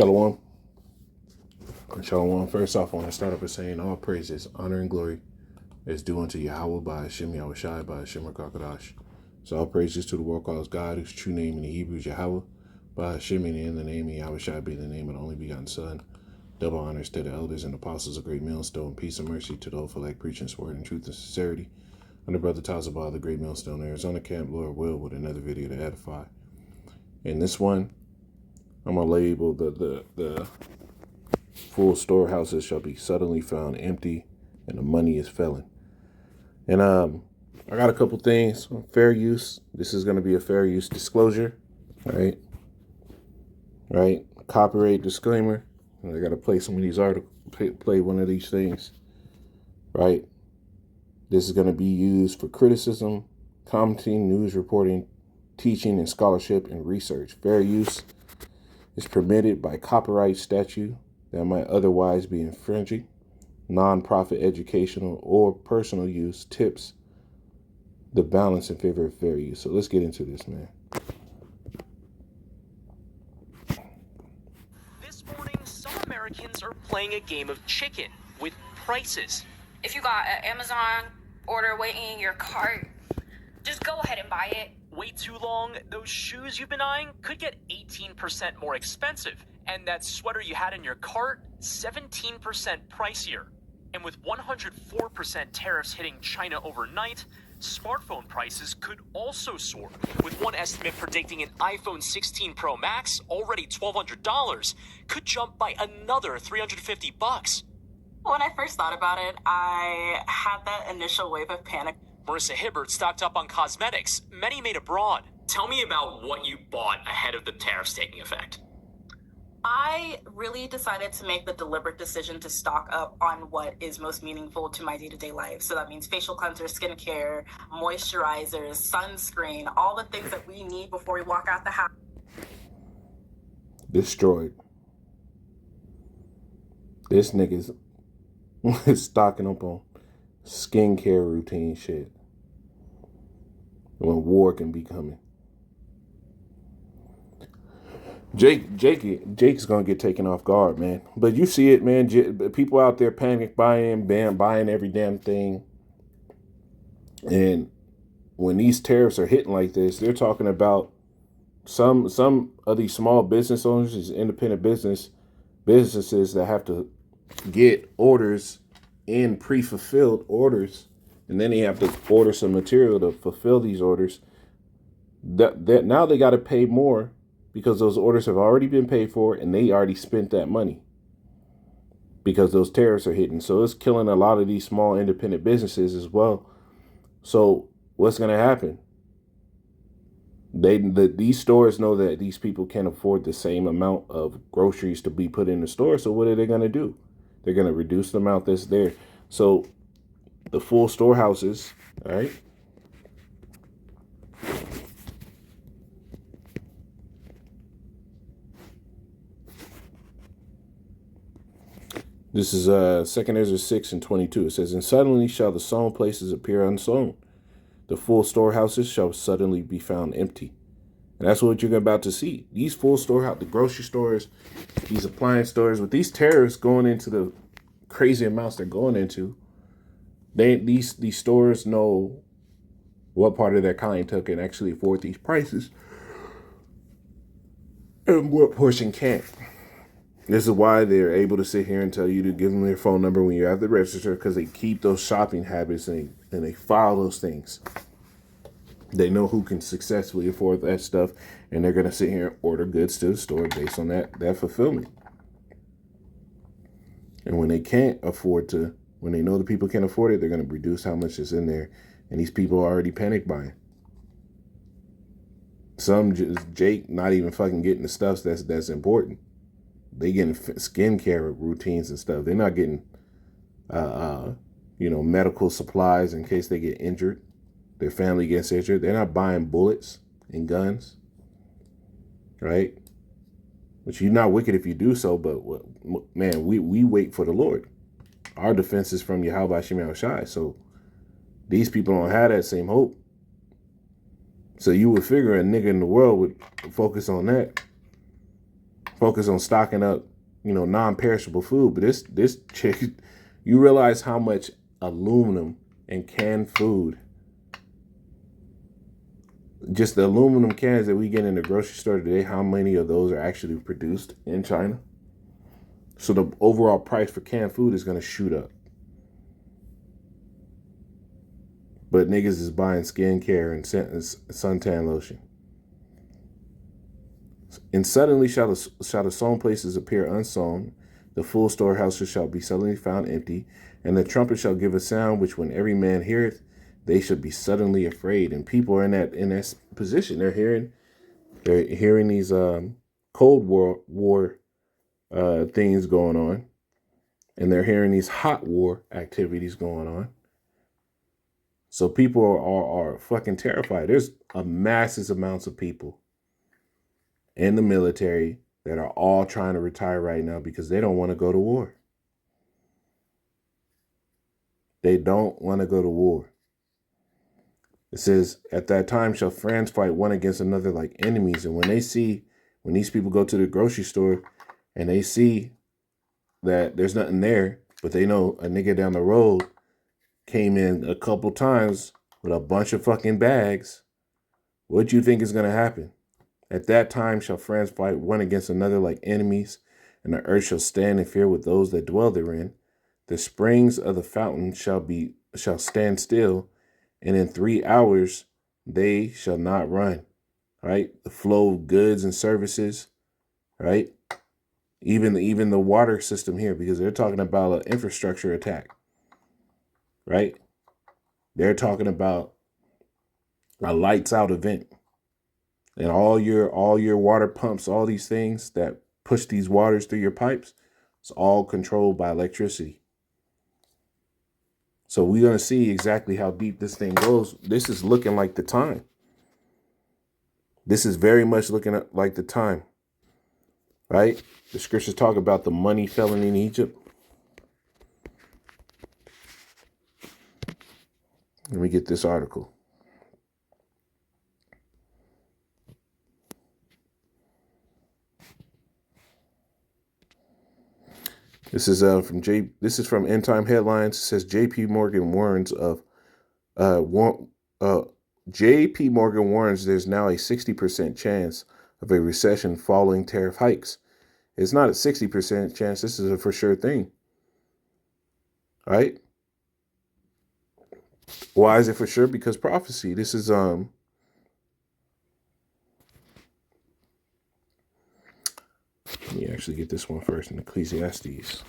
Shalom. Shalom. First off, I want to start off by saying all praises, honor, and glory is due unto Yahweh by Hashem Yahushai by Hashem Rakakadash. So all praises to the world calls God, whose true name in the Hebrew is Yahweh, by Hashem and in the name of Yahushai being the name of the only begotten Son. Double honors to the elders and apostles of Great Millstone, peace and mercy to the whole for like preaching word and truth and sincerity. Under Brother Tazabah, the Great Millstone, Arizona Camp, Lord will, with another video to edify. In this one, I'm going to label the full storehouses shall be suddenly found empty and the money is felon. And I got a couple things. Fair use. This is going to be a fair use disclosure. Right. Copyright disclaimer. I got to play some of these articles, play one of these things. Right. This is going to be used for criticism, commenting, news reporting, teaching, and scholarship and research. Fair use is permitted by copyright statute that might otherwise be infringing. Non-profit educational or personal use tips the balance in favor of fair use. So let's get into this, man. This morning, some Americans are playing a game of chicken with prices. If you got an Amazon order waiting in your cart, just go ahead and buy it. Wait too long, those shoes you've been eyeing could get 18% more expensive. And that sweater you had in your cart, 17% pricier. And with 104% tariffs hitting China overnight, smartphone prices could also soar, with one estimate predicting an iPhone 16 Pro Max, already $1,200, could jump by another $350. When I first thought about it, I had that initial wave of panic. Marissa Hibbert stocked up on cosmetics, many made abroad. Tell me about what you bought ahead of the tariffs taking effect. I really decided to make the deliberate decision to stock up on what is most meaningful to my day-to-day life. So that means facial cleansers, skincare, moisturizers, sunscreen, all the things that we need before we walk out the house. Destroyed. This nigga's stocking up on skincare routine shit when war can be coming. Jake's gonna get taken off guard, man. But you see it, man. People out there panic buying every damn thing. And when these tariffs are hitting like this, they're talking about some of these small business owners, these independent businesses that have to get orders in pre-fulfilled orders, and then they have to order some material to fulfill these orders. That now they got to pay more, because those orders have already been paid for and they already spent that money because those tariffs are hitting. So it's killing a lot of these small independent businesses as well. So what's going to happen? These stores know that these people can't afford the same amount of groceries to be put in the store. So what are they going to do? They're going to reduce the amount that's there. So the full storehouses, all right? This is 2 Ezra 6:22. It says, "And suddenly shall the sown places appear unsown. The full storehouses shall suddenly be found empty." And that's what you're about to see. These full storehouse, the grocery stores, these appliance stores, with these tariffs going into the crazy amounts they're going into, these stores know what part of their clientele can actually afford these prices and what portion can't. This is why they're able to sit here and tell you to give them their phone number when you're at the register, because they keep those shopping habits and they file those things. They know who can successfully afford that stuff, and they're going to sit here and order goods to the store based on that fulfillment. And when they can't afford to, when they know the people can't afford it, they're going to reduce how much is in there. And these people are already panic buying. Some Jake not even fucking getting the stuff that's important. They getting skincare routines and stuff. They're not getting, medical supplies in case they get injured. Their family gets injured. They're not buying bullets and guns, right? Which you're not wicked if you do so, but man, we wait for the Lord. Our defense is from Yahweh Hashem Yahushai. So these people don't have that same hope. So you would figure a nigga in the world would focus on that. focus on stocking up, non-perishable food. But this chick, you realize how much aluminum and canned food, just the aluminum cans that we get in the grocery store today, how many of those are actually produced in China? So the overall price for canned food is going to shoot up. But niggas is buying skincare and suntan lotion. And suddenly shall the sown places appear unsown, the full storehouses shall be suddenly found empty, and the trumpet shall give a sound which when every man heareth, they shall be suddenly afraid. And people are in that position. They're hearing these Cold War things going on, and they're hearing these hot war activities going on. So people are fucking terrified. There's a massive amounts of people in the military that are all trying to retire right now because they don't want to go to war. They don't want to go to war. It says, at that time shall friends fight one against another like enemies. And when these people go to the grocery store and they see that there's nothing there, but they know a nigga down the road came in a couple times with a bunch of fucking bags, what do you think is going to happen? At that time shall friends fight one against another like enemies, and the earth shall stand in fear with those that dwell therein. The springs of the fountain shall stand still, and in 3 hours they shall not run. Right? The flow of goods and services, right? Even the water system here, because they're talking about an infrastructure attack, right? They're talking about a lights out event. And all your water pumps, all these things that push these waters through your pipes, it's all controlled by electricity. So we're going to see exactly how deep this thing goes. This is looking like the time. This is very much looking like the time, right? The scriptures talk about the money felon in Egypt. Let me get this article. This is from End Time Headlines. It says J.P. Morgan warns J.P. Morgan warns there's now a 60% chance of a recession following tariff hikes. It's not a 60% chance. This is a for sure thing. All right? Why is it for sure? Because prophecy. This is let me actually get this one first in Ecclesiastes.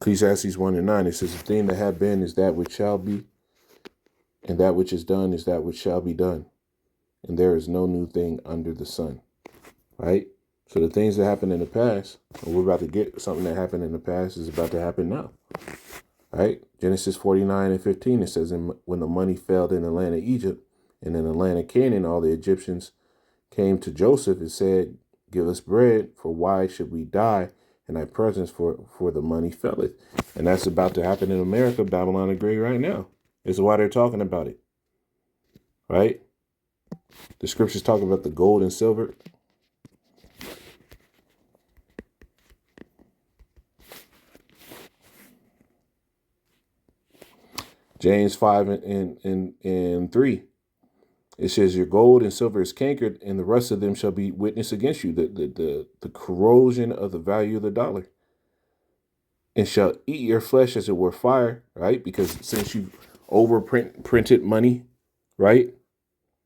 Ecclesiastes 1:9, it says, the thing that had been is that which shall be, and that which is done is that which shall be done. And there is no new thing under the sun. Right? So the things that happened in the past, and we're about to get something that happened in the past is about to happen now. Right? Genesis 49:15, it says, and when the money failed in the land of Egypt and in the land of Canaan, all the Egyptians came to Joseph and said, give us bread, for why should we die in thy presence, for the money faileth. And that's about to happen in America, Babylon the Great right now. This is why they're talking about it. Right? The scriptures talk about the gold and silver. James 5 and 3. It says, your gold and silver is cankered, and the rest of them shall be witness against you. The corrosion of the value of the dollar. And shall eat your flesh as it were fire, right? Because since you've printed money, right?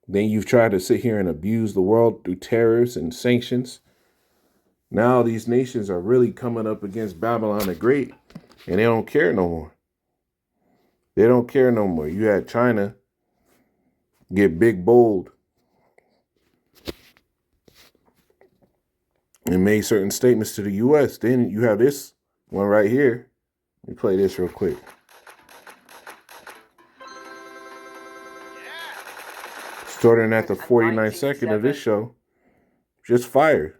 Then you've tried to sit here and abuse the world through tariffs and sanctions. Now these nations are really coming up against Babylon the Great, and they don't care no more. They don't care no more. You had China get big bold and made certain statements to the U.S. Then you have this one right here. Let me play this real quick. Starting at the 49th second of this show, just fired.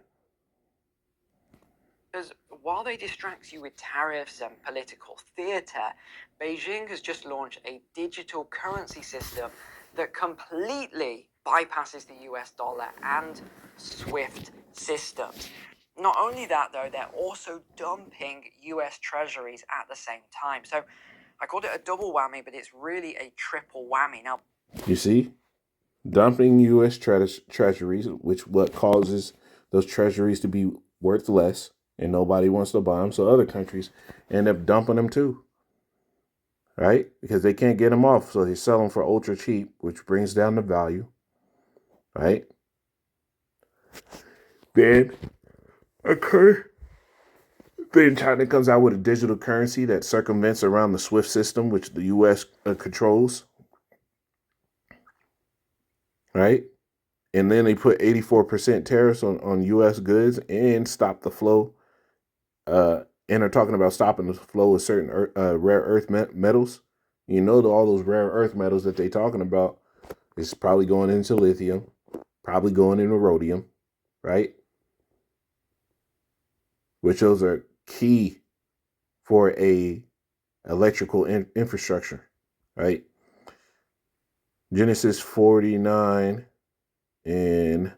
while they distract you with tariffs and political theater, Beijing has just launched a digital currency system that completely bypasses the US dollar and SWIFT systems. Not only that, though, they're also dumping US treasuries at the same time. So I called it a double whammy, but it's really a triple whammy. Now, you see, dumping U.S. treasuries, which what causes those treasuries to be worth less, and nobody wants to buy them. So other countries end up dumping them too, right? Because they can't get them off, so they sell them for ultra cheap, which brings down the value, right? Then occur. Then China comes out with a digital currency that circumvents around the SWIFT system, which the U.S. controls, right? And then they put 84% tariffs on U.S. goods and stop the flow. And are talking about stopping the flow of certain rare earth metals. You know, all those rare earth metals that they're talking about is probably going into lithium, probably going into rhodium, right? Which those are key for a electrical infrastructure, right? Genesis 49 and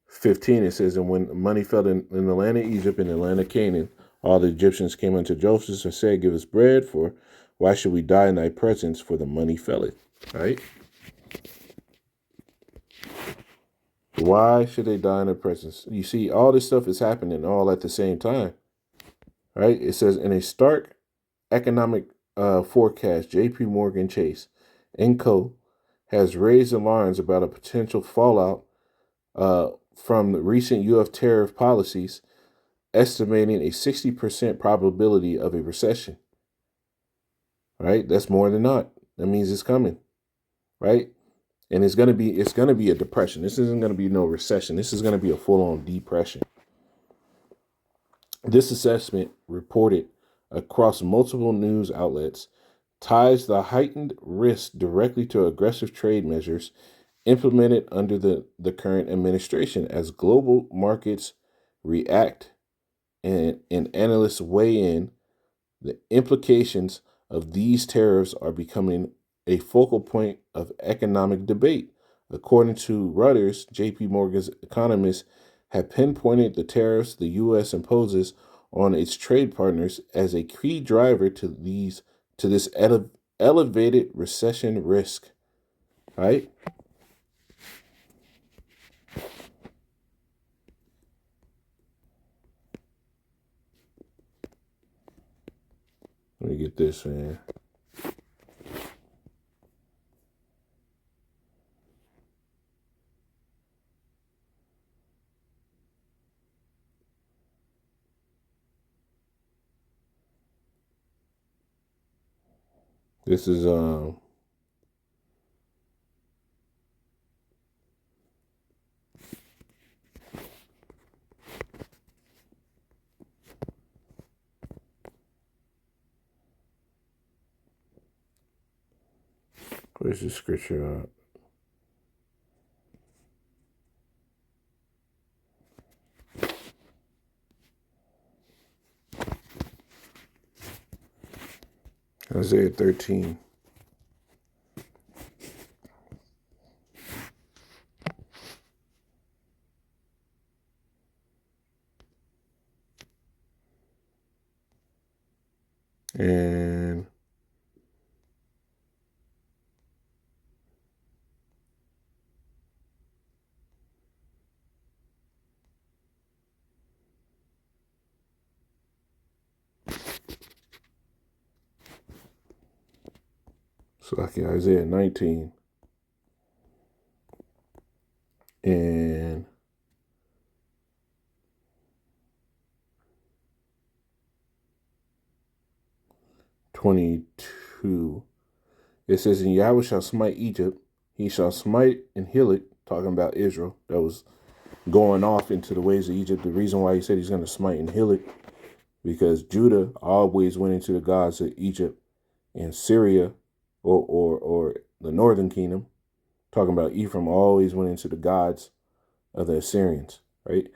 15, it says, and when money fell in the land of Egypt and the land of Canaan, all the Egyptians came unto Joseph and said, give us bread, for why should we die in thy presence, for the money felleth, right? Why should they die in their presence? You see, all this stuff is happening all at the same time, right? It says, in a stark economic forecast, J.P. Morgan Chase & Co. has raised alarms about a potential fallout from the recent U.S. tariff policies, estimating a 60% probability of a recession. Right? That's more than not. That means it's coming. Right? And it's gonna be a depression. This isn't gonna be no recession. This is gonna be a full-on depression. This assessment, reported across multiple news outlets, ties the heightened risk directly to aggressive trade measures implemented under the current administration as global markets react and analysts weigh in. The implications of these tariffs are becoming a focal point of economic debate. According to Reuters, J.P. Morgan's economists have pinpointed the tariffs the U.S. imposes on its trade partners as a key driver to this elevated recession risk. Right? Let me get this, man. This is where's the scripture? Isaiah 13. And so like Isaiah 19 and 22. It says, and Yahweh shall smite Egypt, he shall smite and heal it, talking about Israel. That was going off into the ways of Egypt. The reason why he said he's going to smite and heal it, because Judah always went into the gods of Egypt, and Syria or the northern kingdom, talking about Ephraim, always went into the gods of the Assyrians, right?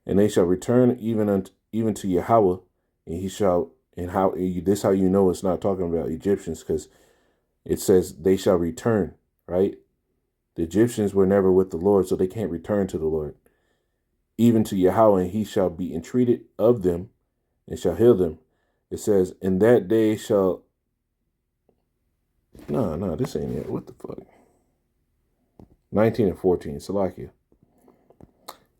And they shall return even even to Yahweh, and he shall, and how this how you know it's not talking about Egyptians, because it says they shall return, right? The Egyptians were never with the Lord, so they can't return to the Lord. Even to Yahweh, and he shall be entreated of them, and shall heal them. It says, in that day shall... No, this ain't it. What the fuck? 19 and 14, Salakia.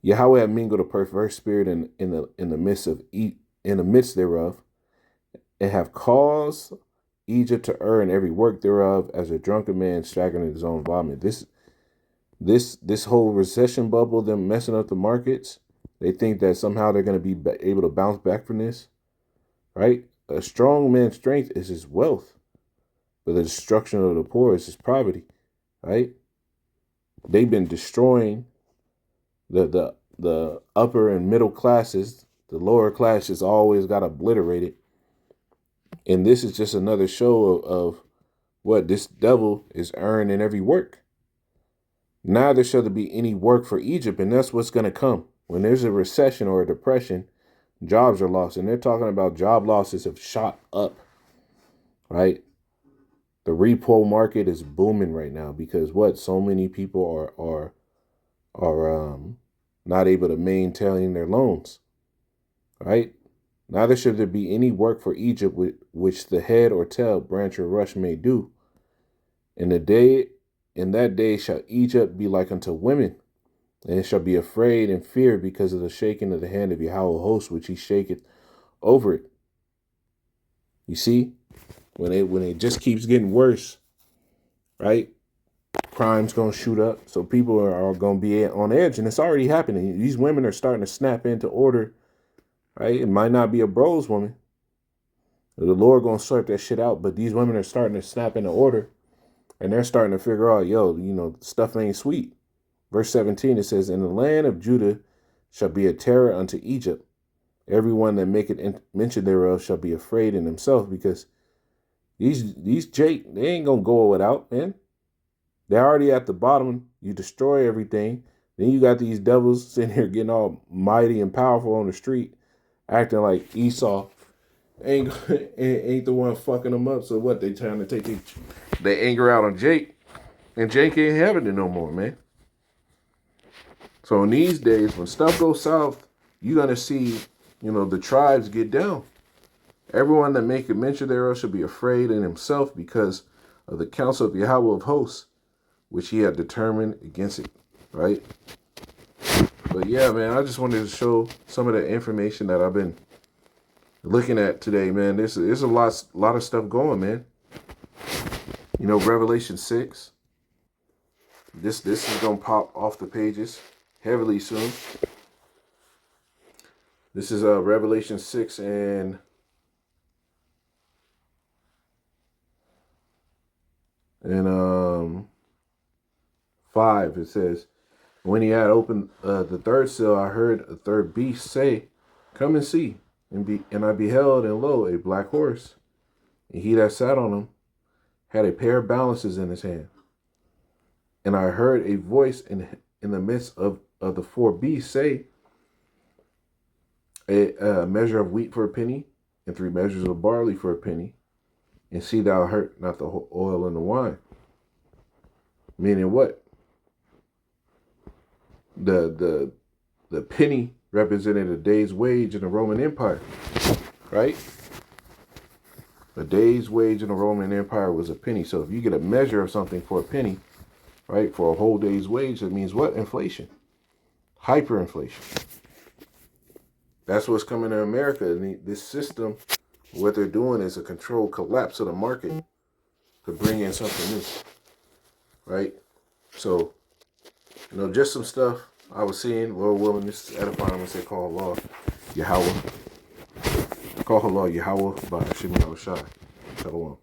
Yahweh had mingled a perverse spirit in the midst thereof, and have caused Egypt to err in every work thereof, as a drunken man staggering in his own vomit. This whole recession bubble, them messing up the markets, they think that somehow they're going to be able to bounce back from this, right? A strong man's strength is his wealth, but the destruction of the poor is his poverty, right? They've been destroying the upper and middle classes. The lower classes always got obliterated. And this is just another show of what this devil is earning in every work. Neither shall there be any work for Egypt, and that's what's going to come. When there's a recession or a depression, jobs are lost. And they're talking about job losses have shot up, right? The repo market is booming right now because what? So many people are not able to maintain their loans, right? Neither should there be any work for Egypt which the head or tail, branch or rush may do. In that day shall Egypt be like unto women, and it shall be afraid and feared because of the shaking of the hand of Yahweh host, which he shaketh over it. You see, when it just keeps getting worse, right? Crime's gonna shoot up, so people are gonna be on edge, and it's already happening. These women are starting to snap into order, right? It might not be a bros woman. The Lord gonna sort that shit out, but these women are starting to snap into order, and they're starting to figure out, stuff ain't sweet. Verse 17, it says, in the land of Judah shall be a terror unto Egypt. Everyone that maketh mention thereof shall be afraid in himself, because these Jake, they ain't gonna go without, man. They're already at the bottom. You destroy everything. Then you got these devils sitting here getting all mighty and powerful on the street, acting like Esau ain't the one fucking them up. So what? They trying to take their anger out on Jake, and Jake ain't having it no more, man. So in these days, when stuff goes south, you're gonna see, the tribes get down. Everyone that make a mention thereof should be afraid in himself because of the counsel of Yahweh of hosts, which he had determined against it, right? But yeah, man, I just wanted to show some of the information that I've been looking at today, man. There's a lot of stuff going, man. Revelation 6. This is gonna pop off the pages heavily soon. This is Revelation 6 and 5. It says, when he had opened the third seal, I heard a third beast say, come and see. And I beheld, and lo, a black horse, and he that sat on him had a pair of balances in his hand. And I heard a voice in the midst of the four beasts say, a measure of wheat for a penny, and 3 measures of barley for a penny, and see thou hurt not the oil and the wine. Meaning what? The penny represented a day's wage in the Roman Empire, right? A day's wage in the Roman Empire was a penny. So if you get a measure of something for a penny, right, for a whole day's wage, that means what? Inflation. Hyperinflation. That's what's coming to America. And this system, what they're doing is a controlled collapse of the market to bring in something new, right? So, just some stuff I was seeing. Lord willing, this is edifying. I'm going to say, call Allah Yahweh. Call Allah Yahweh by Hashem Yahushai. Shalom.